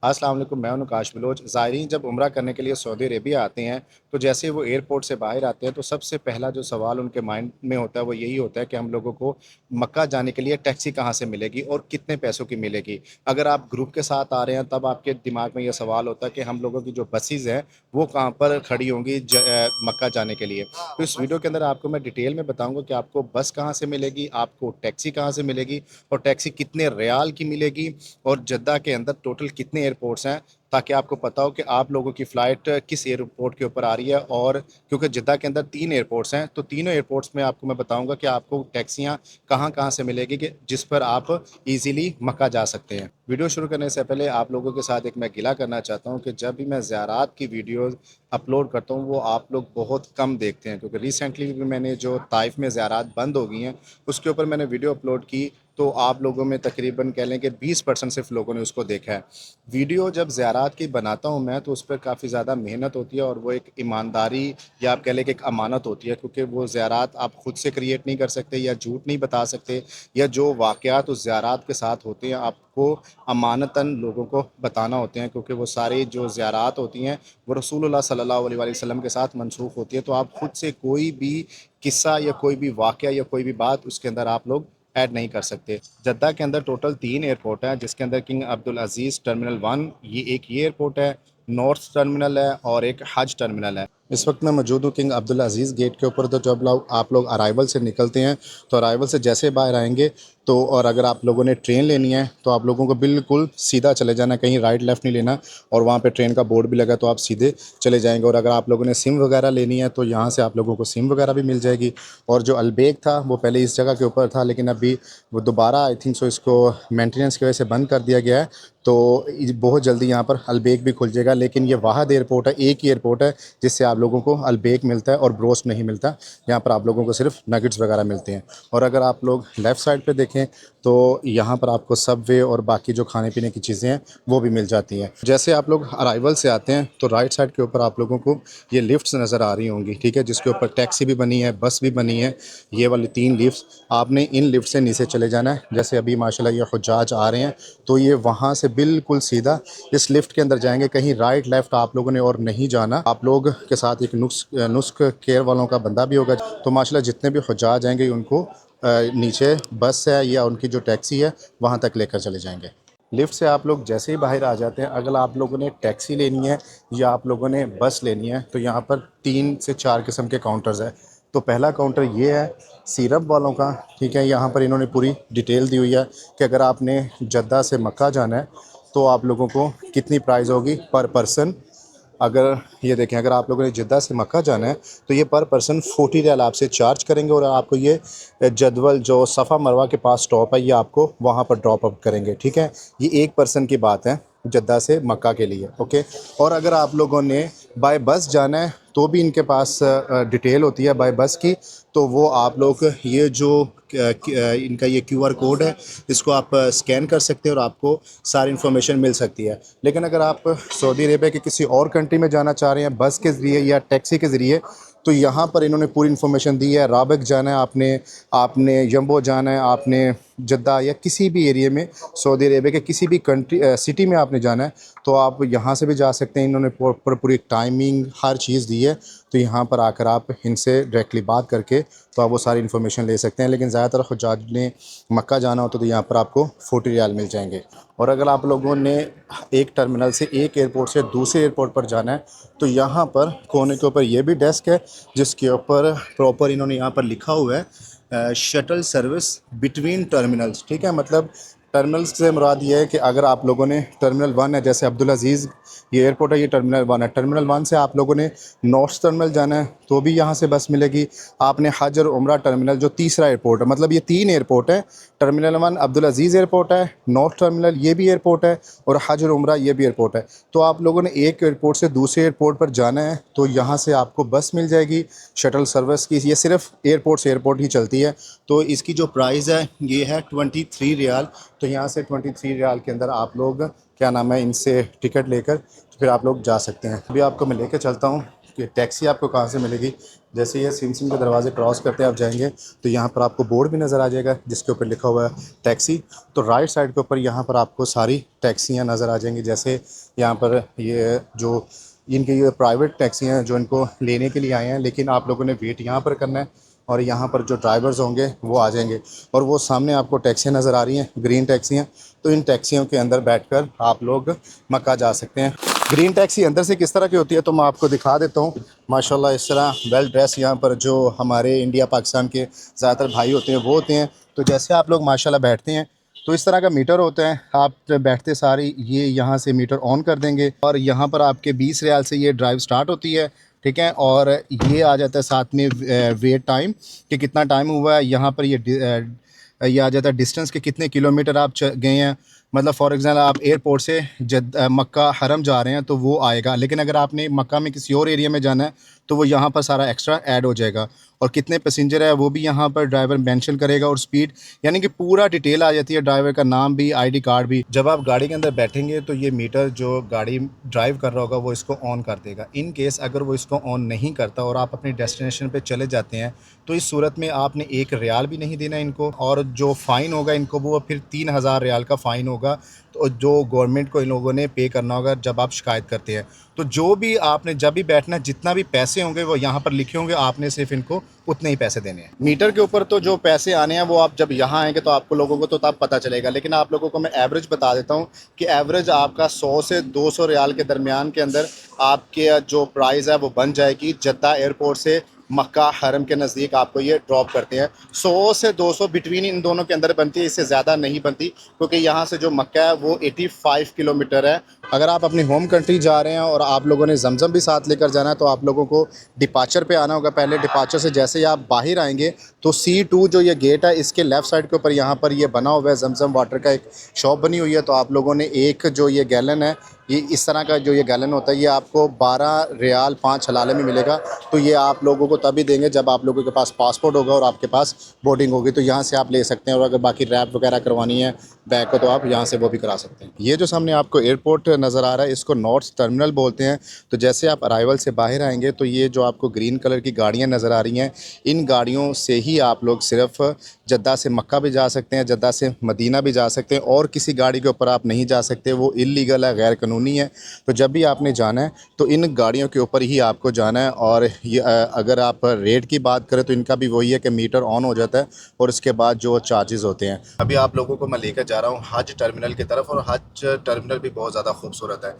अस्सलाम वालेकुम, मैं हूं नकाश बलोच। ज़ायरीन जब उम्रा करने के लिए सऊदी अरेबिया आते हैं तो जैसे ही वो एयरपोर्ट से बाहर आते हैं तो सबसे पहला जो सवाल उनके माइंड में होता है वो यही होता है कि हम लोगों को मक्का जाने के लिए टैक्सी कहाँ से मिलेगी और कितने पैसों की मिलेगी। अगर आप ग्रुप के साथ आ रहे हैं तब आपके दिमाग में ये सवाल होता है कि हम लोगों की जो बसेज़ हैं वो कहाँ पर खड़ी होंगी मक्का जाने के लिए। तो इस वीडियो के अंदर आपको मैं डिटेल में बताऊँगा कि आपको बस कहाँ से मिलेगी, आपको टैक्सी कहाँ से मिलेगी और टैक्सी कितने रियाल की मिलेगी और जद्दा के अंदर टोटल कितने एयरपोर्ट्स हैं, ताकि आपको पता हो कि आप लोगों की फ़्लाइट किस एयरपोर्ट के ऊपर आ रही है। और क्योंकि जद्दा के अंदर 3 एयरपोर्ट्स हैं, तो तीनों एयरपोर्ट्स में आपको मैं बताऊंगा कि आपको टैक्सियां कहां-कहां से मिलेगी कि जिस पर आप इजीली मक्का जा सकते हैं। वीडियो शुरू करने से पहले आप लोगों के साथ एक मैं गिला करना चाहता हूं कि जब भी मैं ज़ियारात की वीडियोज़ अपलोड करता हूं वो आप लोग बहुत कम देखते हैं, क्योंकि रिसेंटली भी मैंने जो ताइफ़ में ज़ियारात बंद हो गई हैं, उसके ऊपर मैंने वीडियो अपलोड की, तो आप लोगों में तकरीबन कह लें कि 20% सिर्फ लोगों ने उसको देखा है। वीडियो जब ज़ियारात की बनाता हूँ मैं तो उस पर काफ़ी ज़्यादा मेहनत होती है और वो एक ईमानदारी या आप कह लें कि एक अमानत होती है, क्योंकि वो ज़ियारात आप खुद से क्रिएट नहीं कर सकते या झूठ नहीं बता सकते, या जो वाक़यात उस ज़ियारात के साथ होते हैं आपको अमानतन लोगों को बताना होते हैं, क्योंकि वो सारी जो ज़ियारात होती हैं वो रसूलुल्लाह सल्लल्लाहु अलैहि वसल्लम के साथ मनसूख होती है। तो आप खुद से कोई भी किस्सा या कोई भी वाक़या या कोई भी बात उसके अंदर आप लोग ऐड नहीं कर सकते। जद्दा के अंदर टोटल 3 एयरपोर्ट हैं, जिसके अंदर किंग अब्दुल अज़ीज़ टर्मिनल 1 ये एयरपोर्ट है, नॉर्थ टर्मिनल है और एक हज टर्मिनल है। इस वक्त मैं मौजूद हूँ किंग अब्दुल अज़ीज़ गेट के ऊपर। तो जब लोग आप लोग अराइवल से निकलते हैं तो अराइवल से जैसे बाहर आएंगे तो, और अगर आप लोगों ने ट्रेन लेनी है तो आप लोगों को बिल्कुल सीधा चले जाना, कहीं राइट लेफ़्ट नहीं लेना। और वहाँ पे ट्रेन का बोर्ड भी लगा तो आप सीधे चले जाएंगे। और अगर आप लोगों ने सिम वगैरह लेनी है तो यहाँ से आप लोगों को सिम वगैरह भी मिल जाएगी। और जो अलबेग था वो पहले इस जगह के ऊपर था, लेकिन अभी वो दोबारा आई थिंक सो इसको मेंटेनेंस की वजह से बंद कर दिया गया है। तो बहुत जल्दी यहाँ पर अलबेग भी खुल जाएगा। लेकिन ये वाहद एयरपोर्ट है, एक ही एयरपोर्ट है जिससे आप लोगों को अलबेग मिलता है और ब्रोस्ट नहीं मिलता। यहाँ पर आप लोगों को सिर्फ नगेट्स वगैरह मिलते हैं। और अगर आप लोग लेफ़्ट साइड पे देखें तो यहाँ पर आपको सबवे और बाकी जो खाने पीने की चीज़ें हैं वो भी मिल जाती हैं। जैसे आप लोग अराइवल से आते हैं तो राइट साइड के ऊपर आप लोगों को ये लिफ्ट्स नज़र आ रही होंगी, ठीक है, जिसके ऊपर टैक्सी भी बनी है, बस भी बनी है। ये वाली 3 लिफ्ट्स, आपने इन लिफ्ट से नीचे चले जाना है। जैसे अभी माशाल्लाह ये हुज्जाज आ रहे हैं तो ये वहाँ से बिल्कुल सीधा इस लिफ्ट के अंदर जाएंगे, कहीं राइट लेफ़्ट आप लोगों ने और नहीं जाना। आप लोग के साथ एक नुस्ख केयर वालों का बंदा भी होगा। तो माशाल्लाह जितने भी हुज्जाज आएंगे उनको नीचे बस है या उनकी जो टैक्सी है वहाँ तक लेकर चले जाएंगे। लिफ्ट से आप लोग जैसे ही बाहर आ जाते हैं, अगर आप लोगों ने टैक्सी लेनी है या आप लोगों ने बस लेनी है तो यहाँ पर 3 से 4 किस्म के काउंटर्स हैं। तो पहला काउंटर ये है सिरप वालों का, ठीक है। यहाँ पर इन्होंने पूरी डिटेल दी हुई है कि अगर आपने जद्दा से मक्का जाना है तो आप लोगों को कितनी प्राइस होगी पर पर्सन। अगर ये देखें, अगर आप लोगों ने जिद्दा से मक्का जाना है तो ये पर पर्सन 40 रियाल आपसे चार्ज करेंगे और आपको ये जदवल जो सफ़ा मरवा के पास स्टॉप है ये आपको वहाँ पर ड्रॉप अप करेंगे, ठीक है। ये एक पर्सन की बात है जद्दा से मक्का के लिए, ओके। और अगर आप लोगों ने बाय बस जाना है तो भी इनके पास डिटेल होती है बाय बस की। तो वो आप लोग ये जो इनका ये क्यूआर कोड है इसको आप स्कैन कर सकते हैं और आपको सारी इन्फॉर्मेशन मिल सकती है। लेकिन अगर आप सऊदी अरेबिया के किसी और कंट्री में जाना चाह रहे हैं बस के ज़रिए या टैक्सी के ज़रिए, तो यहाँ पर इन्होंने पूरी इन्फॉर्मेशन दी है। राबक जाना है आपने, आपने यम्बो जाना है, आपने जद्दा या किसी भी एरिया में सऊदी अरेबिया के किसी भी कंट्री सिटी में आपने जाना है तो आप यहाँ से भी जा सकते हैं। इन्होंने पूरी टाइमिंग हर चीज़ दी है। तो यहाँ पर आकर आप इनसे डायरेक्टली बात करके तो आप वो सारी इन्फॉर्मेशन ले सकते हैं। लेकिन ज़्यादातर हुज्जाज ने मक्का जाना होता तो यहाँ पर आपको 40 रियाल मिल जाएंगे। और अगर आप लोगों ने एक टर्मिनल से एक एयरपोर्ट से दूसरे एयरपोर्ट पर जाना है तो यहाँ पर कोने के ऊपर ये भी डेस्क है जिसके ऊपर प्रॉपर इन्होंने यहाँ पर लिखा हुआ है शटल सर्विस बिटवीन टर्मिनल्स, ठीक है। मतलब टर्मिनल्स से मुराद ये है कि अगर आप लोगों ने टर्मिनल 1 है, जैसे अब्दुल अज़ीज़ ये एयरपोर्ट है, ये टर्मिनल 1 है, टर्मिनल 1 से आप लोगों ने नॉर्थ टर्मिनल जाना है तो भी यहाँ से बस मिलेगी। आपने हज और उम्रा टर्मिनल जो तीसरा एयरपोर्ट है, मतलब ये 3 एयरपोर्ट है, टर्मिनल 1 अब्दुल अज़ीज़ एयरपोर्ट है, नॉर्थ टर्मिनल ये भी एयरपोर्ट है और हज और उम्रा ये भी एयरपोर्ट है। तो आप लोगों ने एक एयरपोर्ट से दूसरे एयरपोर्ट पर जाना है तो यहाँ से आपको बस मिल जाएगी शटल सर्विस की। ये सिर्फ एयरपोर्ट से एयरपोर्ट ही चलती है। तो इसकी जो प्राइस है ये है 23 रियाल। तो यहाँ से 23 रियाल के अंदर आप लोग क्या नाम है इनसे टिकट लेकर तो फिर आप लोग जा सकते हैं। अभी आपको मैं लेकर चलता हूँ कि टैक्सी आपको कहाँ से मिलेगी। जैसे ये सिम के दरवाजे क्रॉस करते आप जाएंगे तो यहाँ पर आपको बोर्ड भी नज़र आ जाएगा जिसके ऊपर लिखा हुआ है टैक्सी। तो राइट साइड के ऊपर यहाँ पर आपको सारी टैक्सियाँ नज़र आ जाएंगी। जैसे यहाँ पर ये जो इनकी ये प्राइवेट टैक्सी हैं जो इनको लेने के लिए आए हैं, लेकिन आप लोगों ने वेट यहाँ पर करना है और यहाँ पर जो ड्राइवर्स होंगे वो आ जाएंगे। और वो सामने आपको टैक्सियाँ नज़र आ रही हैं, ग्रीन टैक्सियाँ। तो इन टैक्सियों के अंदर बैठकर आप लोग मक्का जा सकते हैं। ग्रीन टैक्सी अंदर से किस तरह की होती है तो मैं आपको दिखा देता हूँ। माशाल्लाह इस तरह वेल ड्रेस यहाँ पर जो हमारे इंडिया पाकिस्तान के ज़्यादातर भाई होते हैं वो होते हैं। तो जैसे आप लोग माशाल्लाह बैठते हैं तो इस तरह का मीटर होता है। आप बैठते सारी ये यहाँ से मीटर ऑन कर देंगे और यहाँ पर आपके 20 रियाल से ये ड्राइव स्टार्ट होती है, ठीक है। और ये आ जाता है साथ में वेट टाइम कि कितना टाइम हुआ है। यहाँ पर ये आ जाता है डिस्टेंस के कितने किलोमीटर आप गए हैं। मतलब फॉर एग्ज़ाम्पल आप एयरपोर्ट से मक्का हरम जा रहे हैं तो वो आएगा, लेकिन अगर आपने मक्का में किसी और एरिया में जाना है तो वो यहाँ पर सारा एक्स्ट्रा ऐड हो जाएगा। और कितने पैसेंजर है वो भी यहाँ पर ड्राइवर मेंशन करेगा और स्पीड, यानी कि पूरा डिटेल आ जाती है, ड्राइवर का नाम भी, आईडी कार्ड भी। जब आप गाड़ी के अंदर बैठेंगे तो ये मीटर जो गाड़ी ड्राइव कर रहा होगा वो इसको ऑन कर देगा। इन केस अगर वो इसको ऑन नहीं करता और आप अपनी डेस्टिनेशन पे चले जाते हैं तो इस सूरत में आपने 1 रियाल भी नहीं देना इनको, और जो फ़ाइन होगा इनको वो फिर 3000 रियाल का फ़ाइन होगा। तो जो गवर्नमेंट को इन लोगों ने पे करना होगा जब आप शिकायत करते हैं। तो जो भी आपने जब भी बैठना, जितना भी पैसे होंगे वो यहाँ पर लिखे होंगे, आपने सिर्फ इनको उतने ही पैसे देने हैं। मीटर के ऊपर तो जो पैसे आने हैं वो आप जब यहाँ आएंगे तो आपको लोगों को तो तब पता चलेगा, लेकिन आप लोगों को मैं एवरेज बता देता हूँ कि एवरेज आपका 100 से 200 रियाल के दरमियान के अंदर आपके जो प्राइस है वो बन जाएगी। जद्दा एयरपोर्ट से मक्का हरम के नज़दीक आपको ये ड्रॉप करते हैं। 100 से 200 बिटवीन इन दोनों के अंदर बनती है, इससे ज़्यादा नहीं बनती, क्योंकि यहाँ से जो मक्का है वो 85 किलोमीटर है। अगर आप अपनी होम कंट्री जा रहे हैं और आप लोगों ने जमजम भी साथ लेकर जाना है तो आप लोगों को डिपार्चर पे आना होगा। पहले डिपार्चर से जैसे ही आप बाहर आएंगे तो C2 जो ये गेट है इसके लेफ़्ट साइड के ऊपर यहाँ पर ये बना हुआ है जमजम वाटर का एक शॉप बनी हुई है। तो आप लोगों ने एक जो ये गैलन है, ये इस तरह का जो ये गैलन होता है, ये आपको 12 रियाल 5 हलाले में मिलेगा। तो ये आप लोगों को तभी देंगे जब आप लोगों के पास पासपोर्ट होगा और आपके पास बोर्डिंग होगी, तो यहाँ से आप ले सकते हैं। और अगर बाकी रैप वगैरह करवानी है बैग को तो आप यहाँ से वो भी करा सकते हैं। ये जो सामने आपको एयरपोर्ट नज़र आ रहा है इसको नॉर्थ टर्मिनल बोलते हैं। तो जैसे आप अराइवल से बाहर आएंगे तो ये जो आपको ग्रीन कलर की गाड़ियाँ नज़र आ रही हैं, इन गाड़ियों से ही आप लोग सिर्फ जद्दा से मक्का भी जा सकते हैं, जद्दा से मदीना भी जा सकते हैं, और किसी गाड़ी के ऊपर आप नहीं जा सकते, वो इल्लीगल है, गैर कानूनी है। तो जब भी आपने जाना है तो इन गाड़ियों के ऊपर ही आपको जाना है। और ये अगर आप रेट की बात करें तो इनका भी वही है कि मीटर ऑन हो जाता है और उसके बाद जो चार्जेस होते हैं। अभी आप लोगों को मैं लेकर जा रहा हूँ हज टर्मिनल की तरफ, और हज टर्मिनल भी बहुत ज़्यादा खूबसूरत है।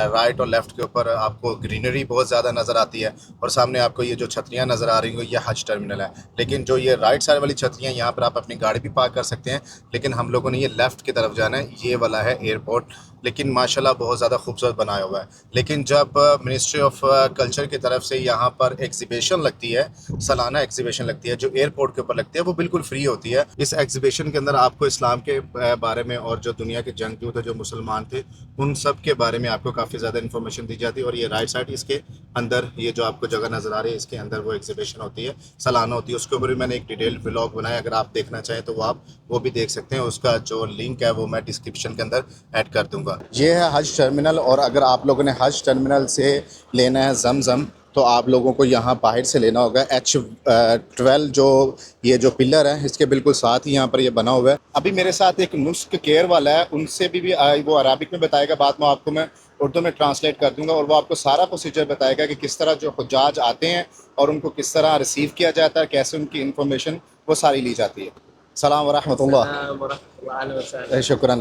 राइट और लेफ़्ट के ऊपर आपको ग्रीनरी बहुत ज़्यादा नज़र आती है, और सामने आपको ये जो छतरियाँ नज़र आ रही हैं ये हज टर्मिनल है। लेकिन जो ये राइट साइड वाली छतरियाँ, यहाँ पर आप अपनी गाड़ी भी पार्क कर सकते हैं, लेकिन हम लोगों ने ये लेफ़्ट की तरफ जाना है, ये वाला है एयरपोर्ट। लेकिन माशाल्लाह बहुत ज़्यादा खूबसूरत बनाया हुआ है। लेकिन जब मिनिस्ट्री ऑफ कल्चर की तरफ से यहाँ पर एग्जीबिशन लगती है, सालाना एग्जीबिशन लगती है जो एयरपोर्ट के ऊपर लगती है, वो बिल्कुल फ्री होती है। इस एग्जीबिशन के अंदर आपको इस्लाम के बारे में और जो दुनिया के जंगजू थे, जो मुसलमान थे, उन सब के बारे में आपको काफ़ी ज़्यादा इन्फॉर्मेशन दी जाती है। और ये राइट साइड इसके अंदर ये जो आपको जगह नज़र आ रही है इसके अंदर वो एग्जीबिशन होती है, सालाना होती है। उसके ऊपर भी मैंने एक डिटेल व्लॉग बनाया, अगर आप देखना चाहें तो वो आप वो भी देख सकते हैं। उसका जो लिंक है वो मैं डिस्क्रिप्शन के अंदर ऐड कर दूँगा। ये है हज टर्मिनल, और अगर आप लोगों ने हज टर्मिनल से लेना है जमजम तो आप लोगों को यहाँ बाहर से लेना होगा। H12 जो ये जो पिलर है इसके बिल्कुल साथ ही यहाँ पर ये बना हुआ है। अभी मेरे साथ एक नुस्ख केयर वाला है, उनसे भी वो अरबिक में बताएगा, बाद में आपको मैं उर्दू में ट्रांसलेट कर दूंगा, और वो आपको सारा प्रोसीजर बताएगा कि किस तरह जो हुज्जाज आते हैं और उनको किस तरह रिसीव किया जाता है, कैसे उनकी इन्फॉर्मेशन वो सारी ली जाती है। सलाम वरहमतुल्लाह। शुक्रान।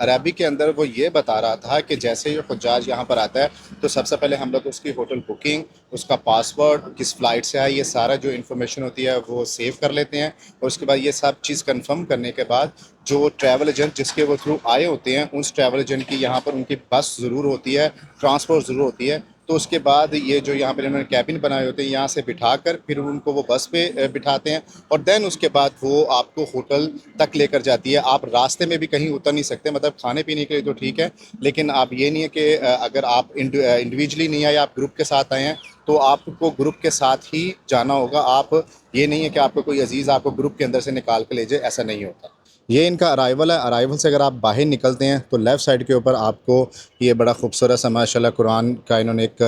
अरबी के अंदर वो ये बता रहा था कि जैसे ही हुज्जाज यहाँ पर आता है तो सबसे पहले हम लोग उसकी होटल बुकिंग, उसका पासवर्ड, किस फ़्लाइट से आए, ये सारा जो इन्फॉर्मेशन होती है वो सेव कर लेते हैं और उसके बाद ये सब चीज़ कंफर्म करने के बाद जो ट्रैवल एजेंट जिसके वो थ्रू आए होते हैं उस ट्रैवल एजेंट की यहाँ पर उनकी बस ज़रूर होती है, ट्रांसपोर्ट ज़रूर होती है। तो उसके बाद ये जो यहाँ पर इन्होंने कैबिन बनाए होते हैं यहाँ से बिठाकर फिर उनको वो बस पे बिठाते हैं और देन उसके बाद वो आपको होटल तक लेकर जाती है। आप रास्ते में भी कहीं उतर नहीं सकते, मतलब खाने पीने के लिए तो ठीक है, लेकिन आप ये नहीं है कि अगर आप इंडिविजुअली नहीं आए, आप ग्रुप के साथ आए हैं तो आपको ग्रुप के साथ ही जाना होगा। आप ये नहीं है कि आपको कोई अजीज़ आपको ग्रुप के अंदर से निकाल के ले जाए, ऐसा नहीं होता। ये इनका अराइवल है। अराइवल से अगर आप बाहर निकलते हैं तो लेफ़्ट साइड के ऊपर आपको ये बड़ा खूबसूरत सा माशाल्लाह कुरान का इन्होंने एक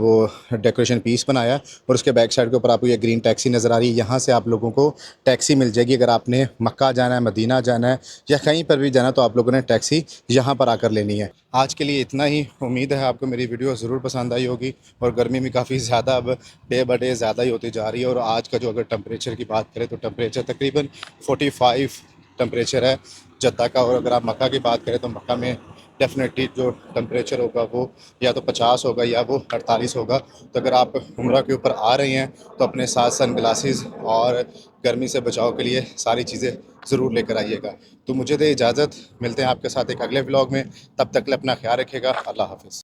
वो डेकोरेशन पीस बनाया है और उसके बैक साइड के ऊपर आपको ये ग्रीन टैक्सी नज़र आ रही है। यहाँ से आप लोगों को टैक्सी मिल जाएगी। अगर आपने मक्का जाना है, मदीना जाना है या कहीं पर भी जाना है तो आप लोगों ने टैक्सी यहाँ पर आकर लेनी है। आज के लिए इतना ही। उम्मीद है आपको मेरी वीडियो ज़रूर पसंद आई होगी और गर्मी भी काफ़ी ज़्यादा अब डे बाय डे ज़्यादा ही होती जा रही है और आज का जो अगर टेम्परेचर की बात करें तो टेम्परेचर तकरीबन 45 टेम्परेचर है जद्दा का। और अगर आप मक्का की बात करें तो मक्का में डेफिनेटली जो टेम्परेचर होगा वो या तो 50 होगा या वो 48 होगा। तो अगर आप उम्रा के ऊपर आ रहे हैं तो अपने साथ सन ग्लासेस और गर्मी से बचाव के लिए सारी चीज़ें ज़रूर लेकर आइएगा। तो मुझे दे इजाज़त, मिलते हैं आपके साथ एक अगले व्लॉग में। तब तक के लिए अपना ख्याल रखिएगा। अल्लाह हाफ़िज़।